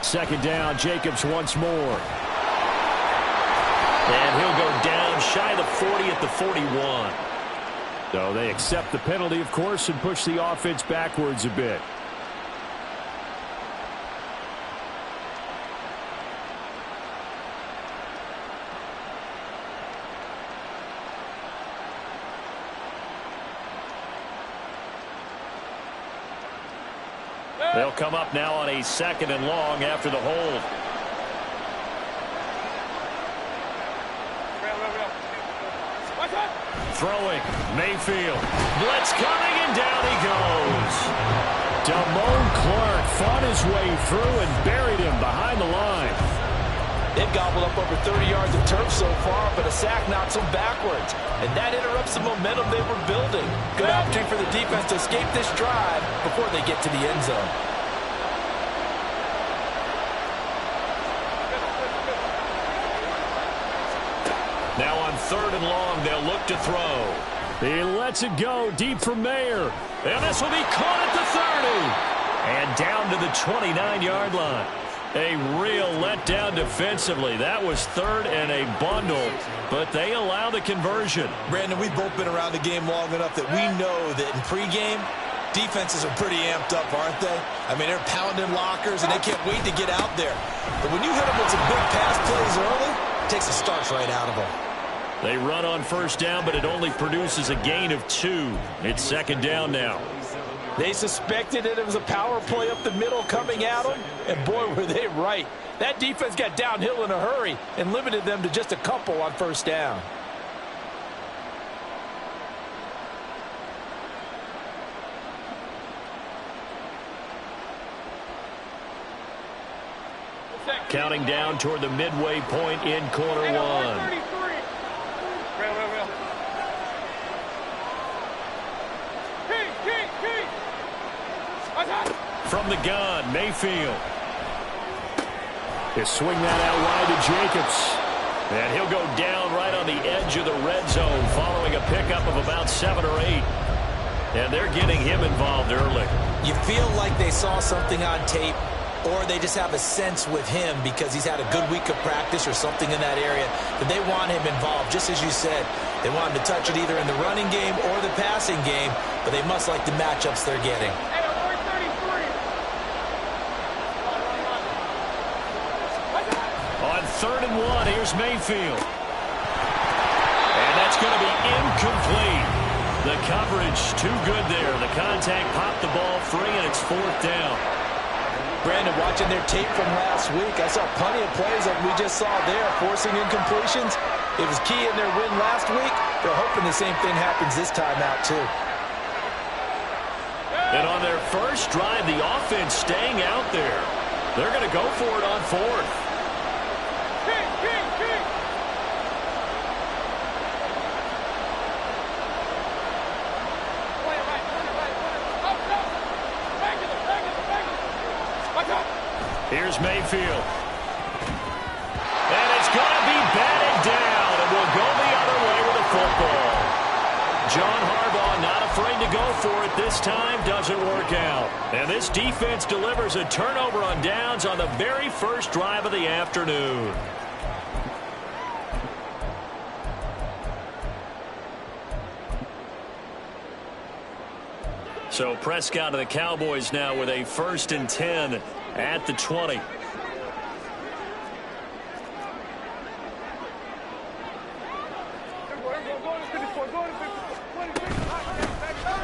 second down. Jacobs once more. And he'll go down shy of the 40 at the 41. So they accept the penalty, of course, and push the offense backwards a bit. They'll come up now on a 2nd and long after the hold. Throwing, Mayfield. Blitz coming, and down he goes. Damone Clark fought his way through and buried him behind the line. They've gobbled up over 30 yards of turf so far, but a sack knocks them backwards. And that interrupts the momentum they were building. Good opportunity for the defense to escape this drive before they get to the end zone. Now on 3rd and long, they'll look to throw. He lets it go deep for Mayer. And this will be caught at the 30. And down to the 29-yard line. A real letdown defensively. That was 3rd and a bundle, but they allow the conversion. Brandon, we've both been around the game long enough that we know that in pregame, defenses are pretty amped up, aren't they? I mean, they're pounding lockers, and they can't wait to get out there. But when you hit them with some big pass plays early, it takes the starch right out of them. They run on 1st down, but it only produces a gain of 2. It's 2nd down now. They suspected it was a power play up the middle coming at them, and boy, were they right. That defense got downhill in a hurry and limited them to just a couple on 1st down. Counting down toward the midway point in quarter 1. From the gun, Mayfield. He'll swing that out wide to Jacobs. And he'll go down right on the edge of the red zone following a pickup of about 7 or 8. And they're getting him involved early. You feel like they saw something on tape, or they just have a sense with him because he's had a good week of practice or something in that area that they want him involved. Just as you said, they want him to touch it either in the running game or the passing game, but they must like the matchups they're getting. On 3rd and 1, here's Mayfield. And that's going to be incomplete. The coverage too good there. The contact popped the ball free, and it's 4th down. Brandon, watching their tape from last week, I saw plenty of plays like we just saw there, forcing incompletions. It was key in their win last week. They're hoping the same thing happens this time out, too. And on their first drive, the offense staying out there. They're going to go for it on 4th. Here's Mayfield. And it's going to be batted down, and we'll go the other way with the football. John Harbaugh not afraid to go for it this time. Doesn't work out. And this defense delivers a turnover on downs on the very first drive of the afternoon. So Prescott and the Cowboys now with a 1st and 10 at the 20.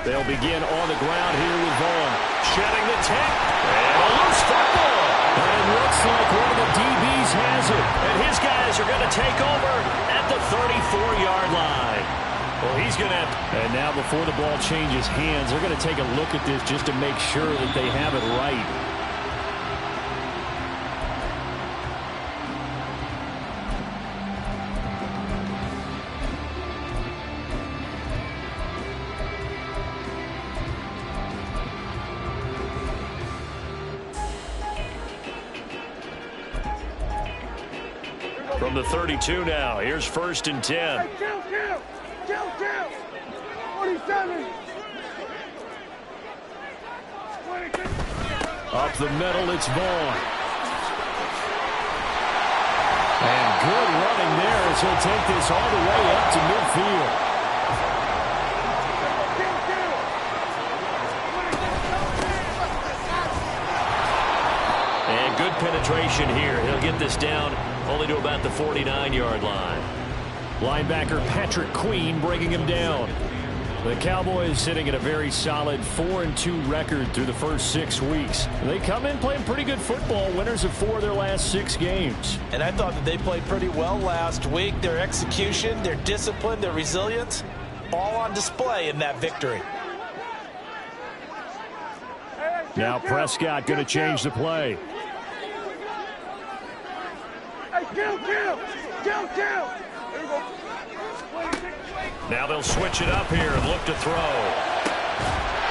They'll begin on the ground here with Vaughn. Shedding the tech. And a loose football. And it looks like one of the DBs has it. And his guys are going to take over at the 34-yard line. Well, he's going to have to. And now before the ball changes hands, they're going to take a look at this just to make sure that they have it right. From the 32 now, here's 1st and 10. Kill. 47. Up the middle, it's Vaughn. And good running there as he'll take this all the way up to midfield. And good penetration here. He'll get this down only to about the 49-yard line. Linebacker Patrick Queen bringing him down. The Cowboys sitting at a very solid 4-2 record through the first 6 weeks. They come in playing pretty good football, winners of 4 of their last 6 games. And I thought that they played pretty well last week. Their execution, their discipline, their resilience, all on display in that victory. Now Prescott going to change the play. Now they'll switch it up here and look to throw.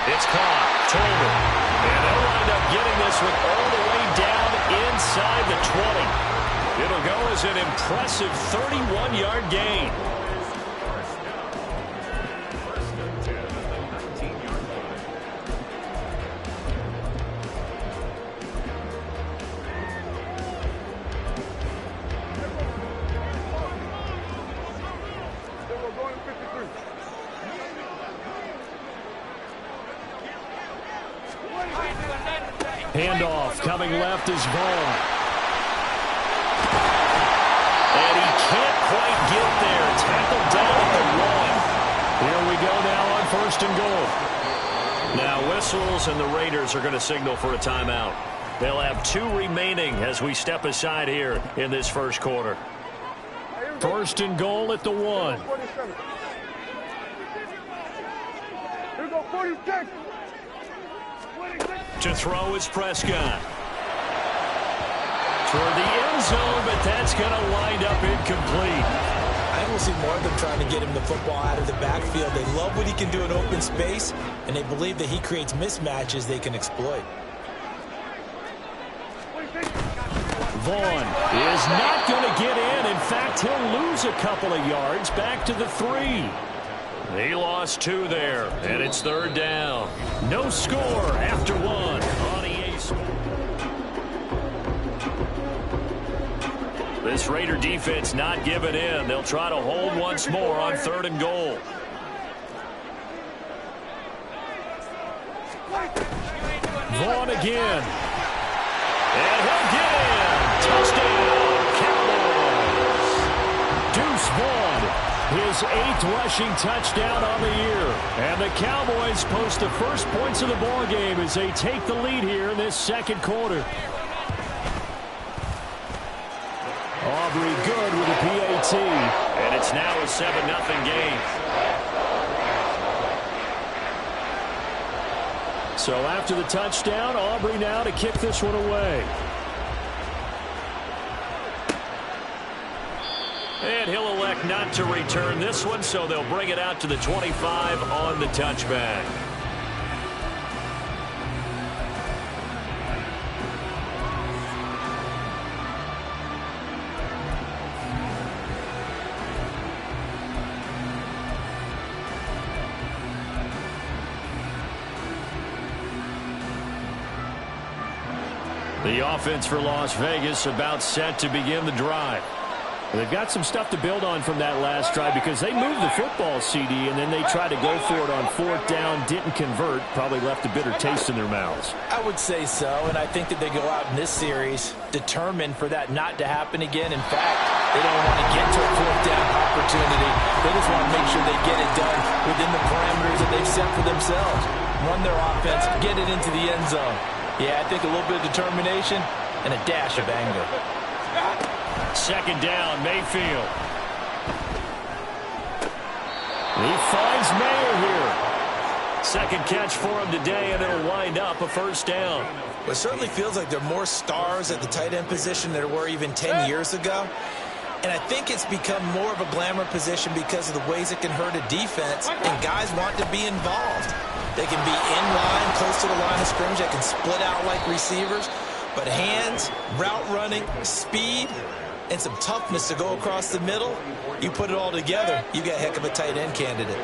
It's caught. Tolbert. And they'll wind up getting this one all the way down inside the 20. It'll go as an impressive 31-yard gain. Handoff coming left is Vaughn. And he can't quite get there. Tackled down at the 1. Here we go now on 1st and goal. Now whistles and the Raiders are going to signal for a timeout. They'll have 2 remaining as we step aside here in this first quarter. 1st and goal at the 1. Here go 46. To throw is Prescott. Toward the end zone, but that's going to wind up incomplete. I will see more of them trying to get him the football out of the backfield. They love what he can do in open space, and they believe that he creates mismatches they can exploit. Vaughn is not going to get in. In fact, he'll lose a couple of yards back to the 3. He lost 2 there, and it's 3rd down. No score after 1 on EA Sports. This Raider defense not giving in. They'll try to hold once more on 3rd and goal. Vaughn again. And he'll get in. Touchdown, Cowboys. Deuce Vaughn, his 8th rushing touchdown on the year. And the Cowboys post the first points of the ball game as they take the lead here in this second quarter. Aubrey good with a PAT. And it's now a 7-0 game. So after the touchdown, Aubrey now to kick this one away. And he'll elect not to return this one, so they'll bring it out to the 25 on the touchback. The offense for Las Vegas about set to begin the drive. They've got some stuff to build on from that last drive because they moved the football, CD, and then they tried to go for it on 4th down, didn't convert, probably left a bitter taste in their mouths. I would say so, and I think that they go out in this series determined for that not to happen again. In fact, they don't want to get to a 4th down opportunity. They just want to make sure they get it done within the parameters that they've set for themselves. Run their offense, get it into the end zone. Yeah, I think a little bit of determination and a dash of anger. 2nd down, Mayfield. He finds Mayer here. 2nd catch for him today, and it'll wind up a 1st down. Well, it certainly feels like there are more stars at the tight end position than there were even 10 years ago. And I think it's become more of a glamour position because of the ways it can hurt a defense, and guys want to be involved. They can be in line, close to the line of scrimmage. They can split out like receivers. But hands, route running, speed, and some toughness to go across the middle, you put it all together, you got a heck of a tight end candidate.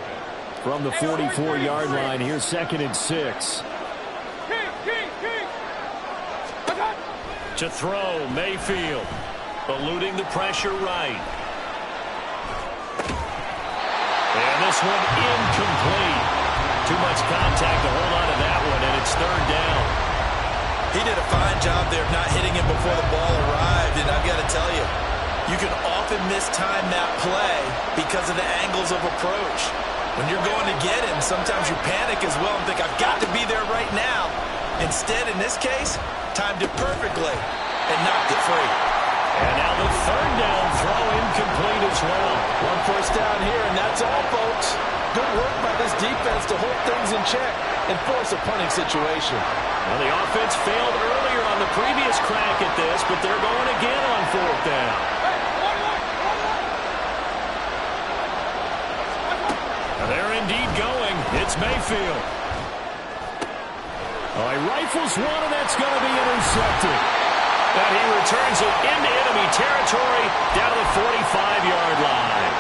From the 44-yard line, here's 2nd and 6. To throw, Mayfield. Eluding the pressure right. And this one incomplete. Too much contact to hold on to that one, and it's third down. He did a fine job there of not hitting him before the ball arrived, and I've got to tell you, you can often mistime that play because of the angles of approach. When you're going to get him, sometimes you panic as well and think, I've got to be there right now. Instead, in this case, timed it perfectly and knocked it free. And now the third down throw incomplete as well. One first down here, and that's all, folks. Good work by this defense to hold things in check and force a punting situation. Well, the offense failed earlier on the previous crack at this, but they're going again on fourth down. They're indeed going. It's Mayfield. He rifles one, and that's going to be intercepted. And he returns it into enemy territory down to the 45-yard line.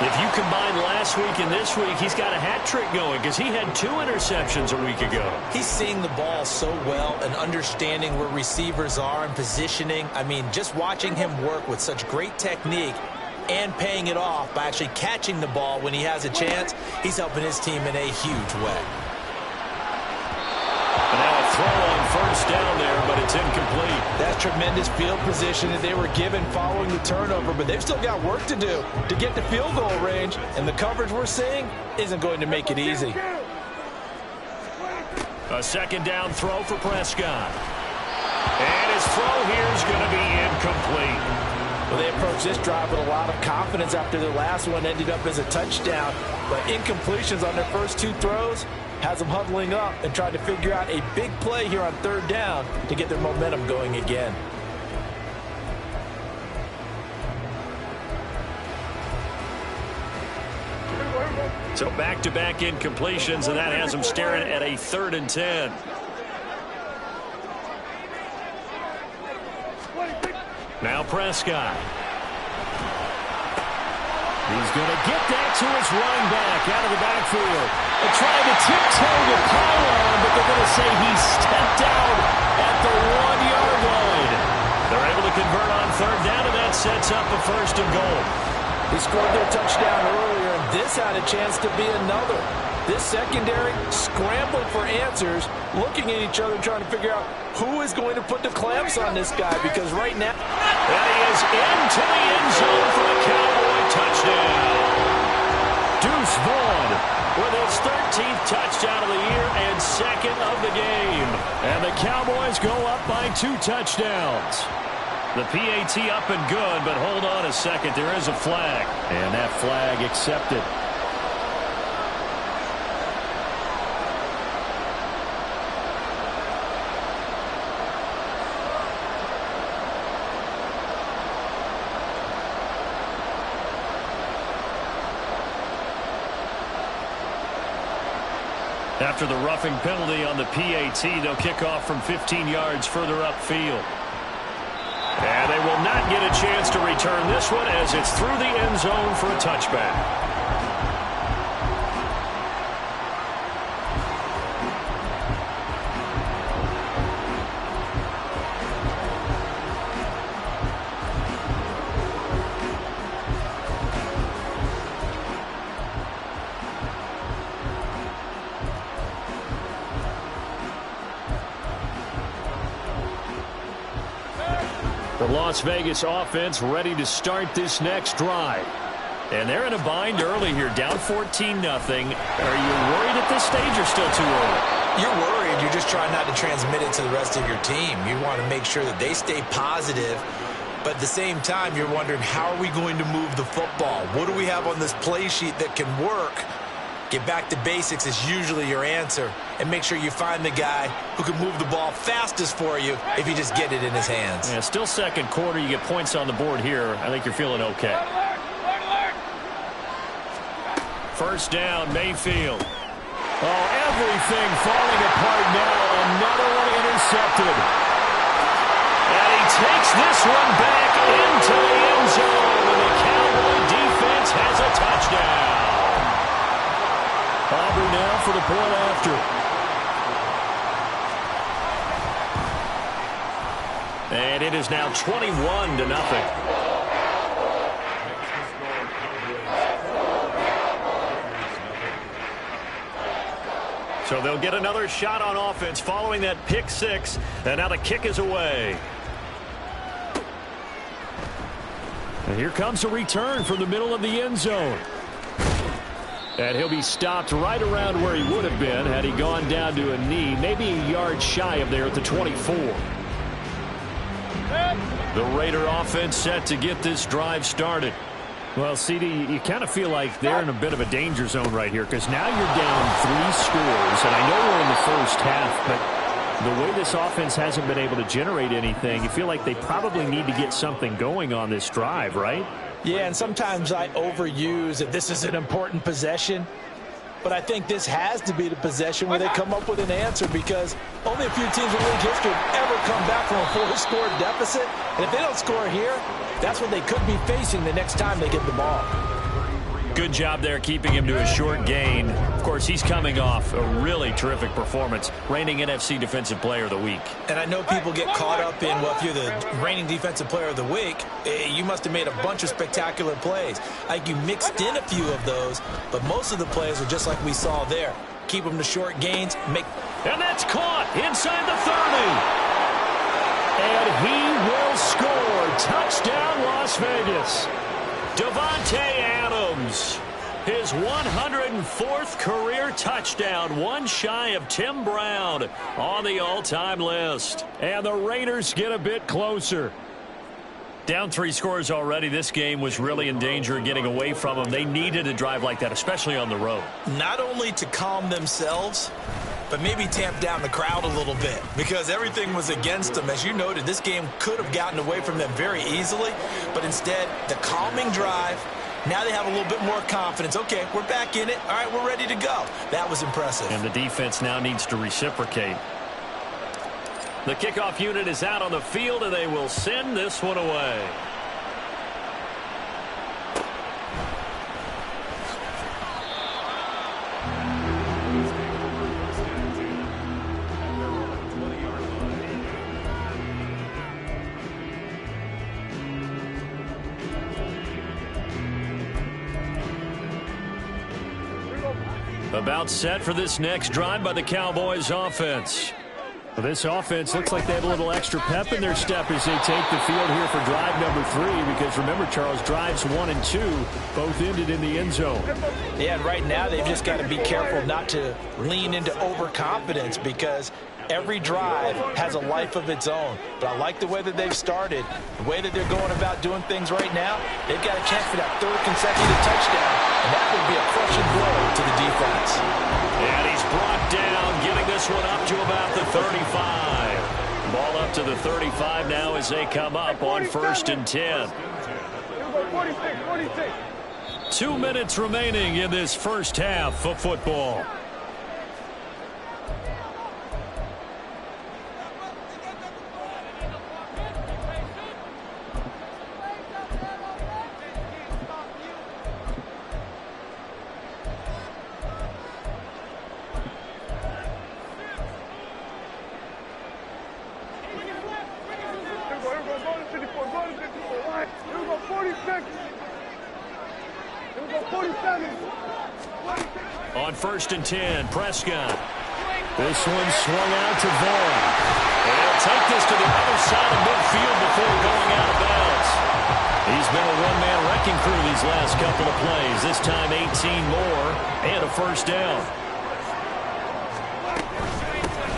If you combine last week and this week, he's got a hat trick going because he had 2 interceptions a week ago. He's seeing the ball so well and understanding where receivers are and positioning. I mean, just watching him work with such great technique and paying it off by actually catching the ball when he has a chance, he's helping his team in a huge way. And now a throw on first down there, but it's incomplete. That's tremendous field position that they were given following the turnover, but they've still got work to do to get to field goal range, and the coverage we're seeing isn't going to make it easy. A second down throw for Prescott. And his throw here is going to be incomplete. Well, they approached this drive with a lot of confidence after their last one ended up as a touchdown, but incompletions on their first 2 throws has them huddling up and trying to figure out a big play here on third down to get their momentum going again. So back-to-back incompletions, and that has them staring at a 3rd and 10. Now Prescott. He's going to get that to his running back out of the backfield. They're trying to tiptoe the pylon, but they're going to say he stepped out at the 1-yard line. They're able to convert on third down, and that sets up a 1st and goal. They scored their touchdown earlier, and this had a chance to be another. This secondary scrambling for answers, looking at each other, trying to figure out who is going to put the clamps on this guy, because right now... And he is into the end zone for the Cowboy touchdown. Deuce Vaughn with his 13th touchdown of the year and 2nd of the game. And the Cowboys go up by 2 touchdowns. The PAT up and good, but hold on a second. There is a flag. And that flag accepted. After the roughing penalty on the PAT, they'll kick off from 15 yards further upfield. And they will not get a chance to return this one as it's through the end zone for a touchback. The Las Vegas offense ready to start this next drive. And they're in a bind early here, down 14-0. Are you worried at this stage or still too early? You're worried. You're just trying not to transmit it to the rest of your team. You want to make sure that they stay positive. But at the same time, you're wondering, how are we going to move the football? What do we have on this play sheet that can work? Get back to basics is usually your answer. And make sure you find the guy who can move the ball fastest for you if you just get it in his hands. Yeah, still second quarter. You get points on the board here. I think you're feeling okay. First down, Mayfield. Oh, everything falling apart now. Another one intercepted. And he takes this one back into the end zone. And the Cowboy defense has a touchdown. Aubrey now for the point after. And it is now 21-0. So they'll get another shot on offense following that pick six. And now the kick is away. And here comes a return from the middle of the end zone. And he'll be stopped right around where he would have been had he gone down to a knee, maybe a yard shy of there at the 24. The Raider offense set to get this drive started. Well, CD, you kind of feel like they're in a bit of a danger zone right here because now you're down 3 scores, and I know we're in the first half, but the way this offense hasn't been able to generate anything, you feel like they probably need to get something going on this drive, right? Yeah, and sometimes I overuse that this is an important possession, but I think this has to be the possession where they come up with an answer because only a few teams in league history have ever come back from a 4-score deficit, and if they don't score here, that's what they could be facing the next time they get the ball. Good job there keeping him to a short gain. Of course, he's coming off a really terrific performance, reigning NFC Defensive Player of the Week. And I know people get caught up in, well, if you're the reigning Defensive Player of the Week, you must have made a bunch of spectacular plays. Like you mixed in a few of those, but most of the plays are just like we saw there. Keep them to short gains. And that's caught inside the 30. And he will score. Touchdown, Las Vegas. Davante Adams, his 104th career touchdown, one shy of Tim Brown on the all-time list. And the Raiders get a bit closer. Down 3 scores already. This game was really in danger of getting away from them. They needed a drive like that, especially on the road. Not only to calm themselves, but maybe tamp down the crowd a little bit because everything was against them. As you noted, this game could have gotten away from them very easily, but instead, the calming drive, now they have a little bit more confidence. Okay, we're back in it. All right, we're ready to go. That was impressive. And the defense now needs to reciprocate. The kickoff unit is out on the field, and they will send this one away. About set for this next drive by the Cowboys offense. Well, this offense looks like they have a little extra pep in their step as they take the field here for drive number 3 because remember, Charles, drives 1 and 2 both ended in the end zone. Yeah, and right now they've just got to be careful not to lean into overconfidence because every drive has a life of its own. But I like the way that they've started, the way that they're going about doing things right now. They've got a chance for that 3rd consecutive touchdown, and that would be a crushing blow to the defense. And he's brought down, getting this one up to about the 35. Ball up to the 35 now as they come up on 1st and 10. 2 minutes remaining in this first half of football. On 1st and 10, Prescott. This one swung out to Vaughn. And he'll take this to the other side of midfield before going out of bounds. He's been a one-man wrecking crew these last couple of plays. This time 18 more and a first down.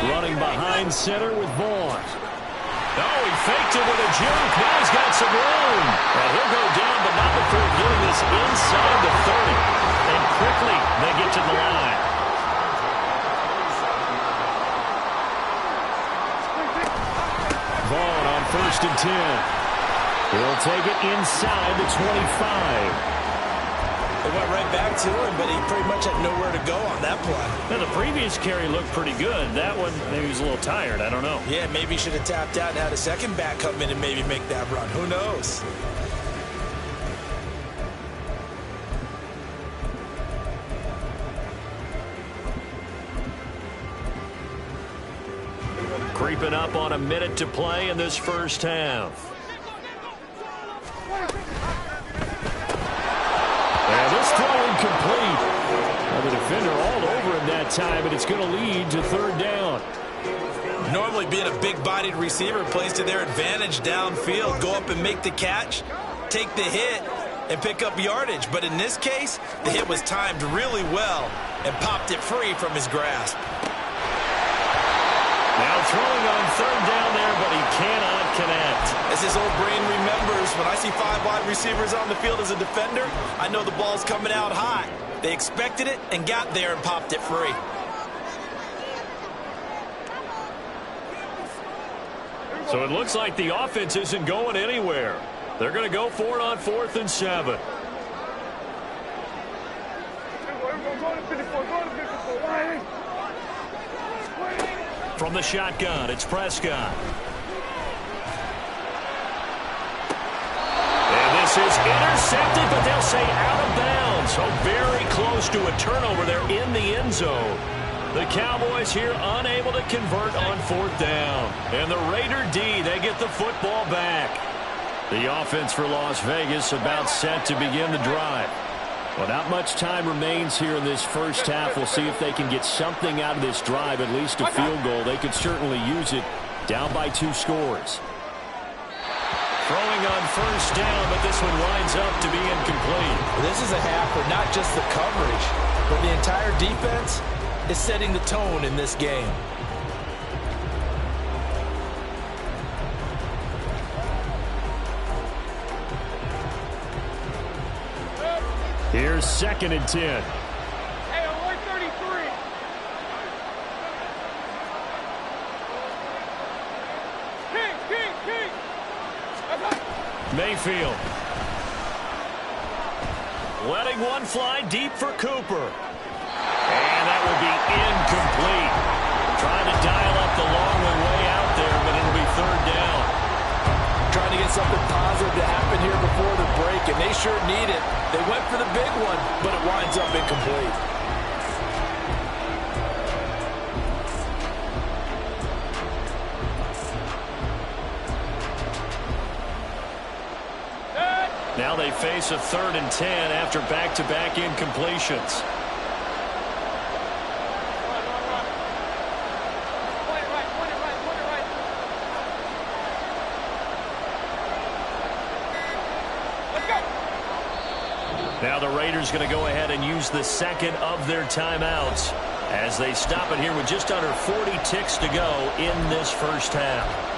Running behind center with Vaughn. Oh, he faked it with a juke. Now he's got some room. And he'll go down, but not before getting this inside the 30. And quickly, they get to the line. Vaughn on 1st and 10. He'll take it inside the 25. They went right back to him, but he pretty much had nowhere to go on that play. Now, the previous carry looked pretty good. That one, maybe he was a little tired. I don't know. Yeah, maybe he should have tapped out and had a second back come in and maybe make that run. Who knows? Creeping up on a minute to play in this first half. And this throw incomplete. Well, the defender all over him that time, and it's going to lead to third down. Normally being a big-bodied receiver plays to their advantage downfield. Go up and make the catch, take the hit, and pick up yardage. But in this case, the hit was timed really well and popped it free from his grasp. Now throwing on third down there, but he cannot connect. As his old brain remembers, when I see 5 wide receivers on the field as a defender, I know the ball's coming out high. They expected it and got there and popped it free. So it looks like the offense isn't going anywhere. They're going to go for it on 4th and 7. From the shotgun, it's Prescott. And this is intercepted, but they'll say out of bounds. So very close to a turnover there in the end zone. The Cowboys here unable to convert on 4th down. And the Raider D, they get the football back. The offense for Las Vegas about set to begin the drive. Well, not much time remains here in this first half. We'll see if they can get something out of this drive, at least a field goal. They could certainly use it, down by 2 scores. Throwing on 1st down, but this one winds up to be incomplete. This is a half where not just the coverage, but the entire defense is setting the tone in this game. Here's 2nd and 10. Hey, I'm 133. King. Mayfield. Letting one fly deep for Cooper. And that will be incomplete. Trying to dial up the long way out there, but it'll be 3rd down. Trying to get something positive to happen here before the break, and they sure need it. They went for the big one, but it winds up incomplete. Now they face a 3rd and 10 after back-to-back incompletions. Now the Raiders going to go ahead and use the 2nd of their timeouts as they stop it here with just under 40 ticks to go in this first half.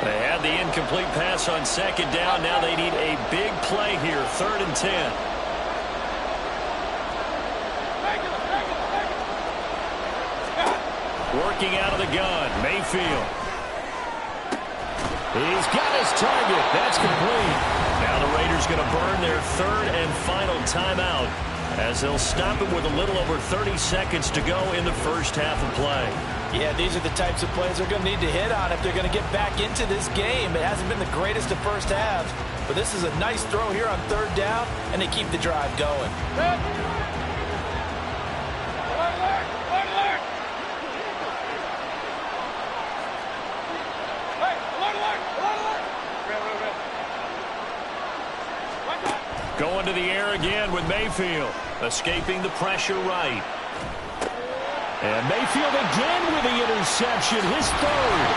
They had the incomplete pass on 2nd down. Now they need a big play here, 3rd and 10. Working out of the gun, Mayfield. He's got his target. That's complete. Now the Raiders going to burn their 3rd and final timeout as they'll stop it with a little over 30 seconds to go in the first half of play. Yeah, these are the types of plays they're going to need to hit on if they're going to get back into this game. It hasn't been the greatest of first halves, but this is a nice throw here on 3rd down, and they keep the drive going. Going to the air again with Mayfield, escaping the pressure right. And Mayfield again with the interception, his 3rd.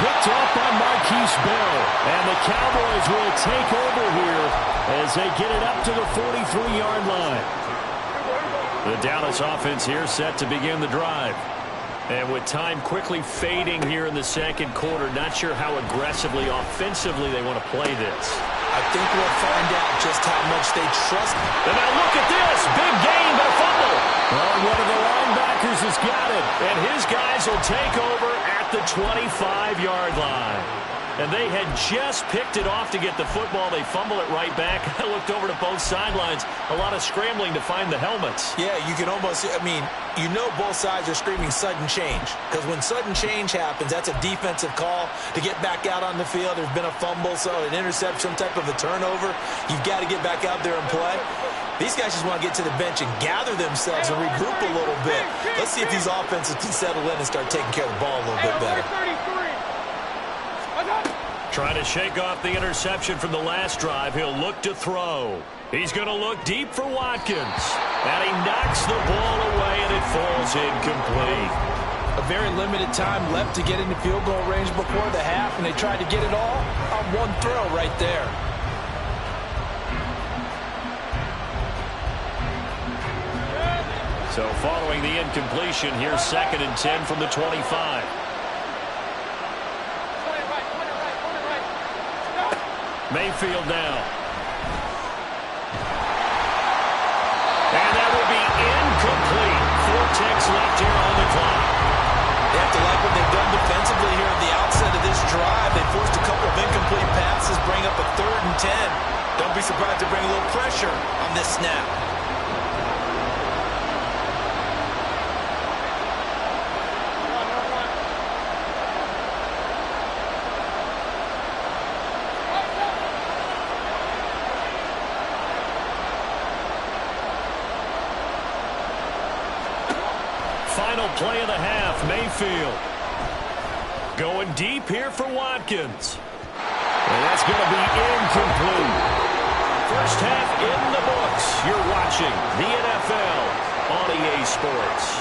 Picked off by Marquise Bell. And the Cowboys will take over here as they get it up to the 43-yard line. The Dallas offense here set to begin the drive. And with time quickly fading here in the 2nd quarter, not sure how aggressively, offensively they want to play this. I think we'll find out just how much they trust. And now look at this. Big gain, but a fumble. Well, one of the linebackers has got it. And his guys will take over at the 25-yard line. And they had just picked it off to get the football. They fumble it right back. I looked over to both sidelines. A lot of scrambling to find the helmets. Yeah, you can almost, you know both sides are screaming sudden change. Because when sudden change happens, that's a defensive call to get back out on the field. There's been a fumble, so an interception, some type of a turnover. You've got to get back out there and play. These guys just want to get to the bench and gather themselves and regroup a little bit. Let's see if these offenses can settle in and start taking care of the ball a little bit better. Trying to shake off the interception from the last drive. He'll look to throw. He's going to look deep for Watkins. And he knocks the ball away, and it falls incomplete. A very limited time left to get into field goal range before the half, and they tried to get it all on one throw right there. So following the incompletion, here's 2nd and 10 from the 25. Mayfield now. And that will be incomplete. 4 ticks left here on the clock. They have to like what they've done defensively here at the outset of this drive. They forced a couple of incomplete passes, bring up a 3rd and 10. Don't be surprised to bring a little pressure on this snap. Final play of the half, Mayfield. Going deep here for Watkins. And that's going to be incomplete. First half in the books. You're watching the NFL on EA Sports.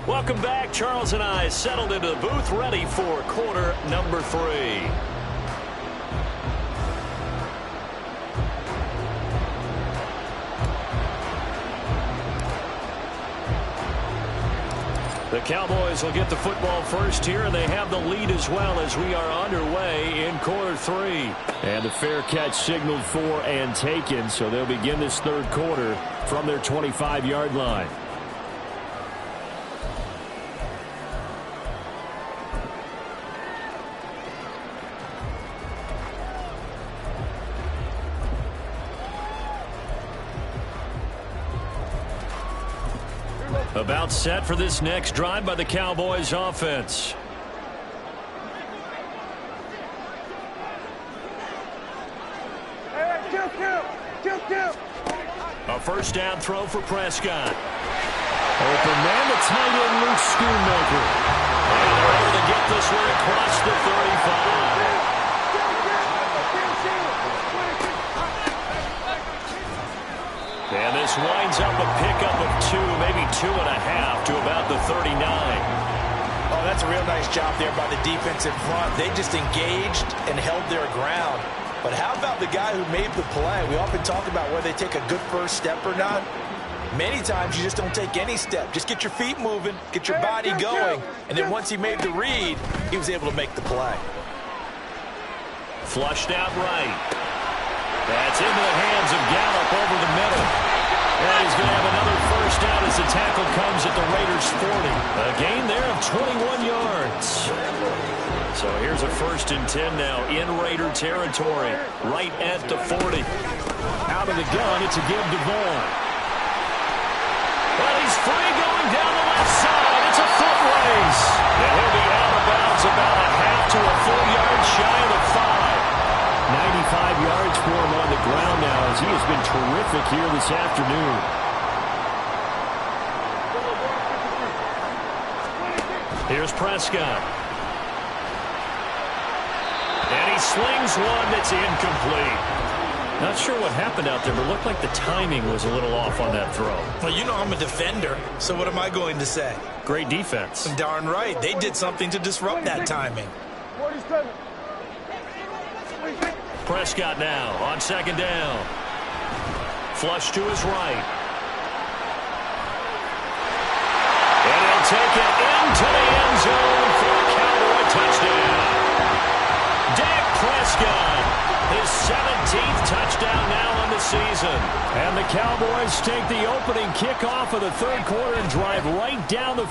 Welcome back. Charles and I settled into the booth, ready for quarter number 3. The Cowboys will get the football first here, and they have the lead as well as we are underway in quarter 3. And the fair catch signaled for and taken, so they'll begin this 3rd quarter from their 25-yard line. About set for this next drive by the Cowboys offense. A first down throw for Prescott. Open man, the tight end, Luke Schoonmaker. And they're able to get this one across the 35. And this winds up a pickup of 2, maybe 2.5 to about the 39. Oh, that's a real nice job there by the defensive front. They just engaged and held their ground. But how about the guy who made the play? We often talk about whether they take a good first step or not. Many times you just don't take any step. Just get your feet moving, get your body going. And then once he made the read, he was able to make the play. Flushed out right. That's into the hands of Gallup over the middle. And he's going to have another first down as the tackle comes at the Raiders' 40. A gain there of 21 yards. So here's a 1st and 10 now in Raider territory, right at the 40. Out of the gun, it's a give to Vaughn. Well, he's free going down the left side. It's a foot race. And he'll be out of bounds about a half to a full yard shy of the 5. 95 yards for him on the ground now as he has been terrific here this afternoon. Here's Prescott. And he slings one that's incomplete. Not sure what happened out there, but it looked like the timing was a little off on that throw. Well, you know I'm a defender, so what am I going to say? Great defense. Darn right. They did something to disrupt that timing. 47. Prescott now on 2nd down. Flush to his right. And he'll take it into the end zone for a Cowboy touchdown. Dak Prescott, his 17th touchdown now on the season. And the Cowboys take the opening kickoff of the third quarter and drive right down the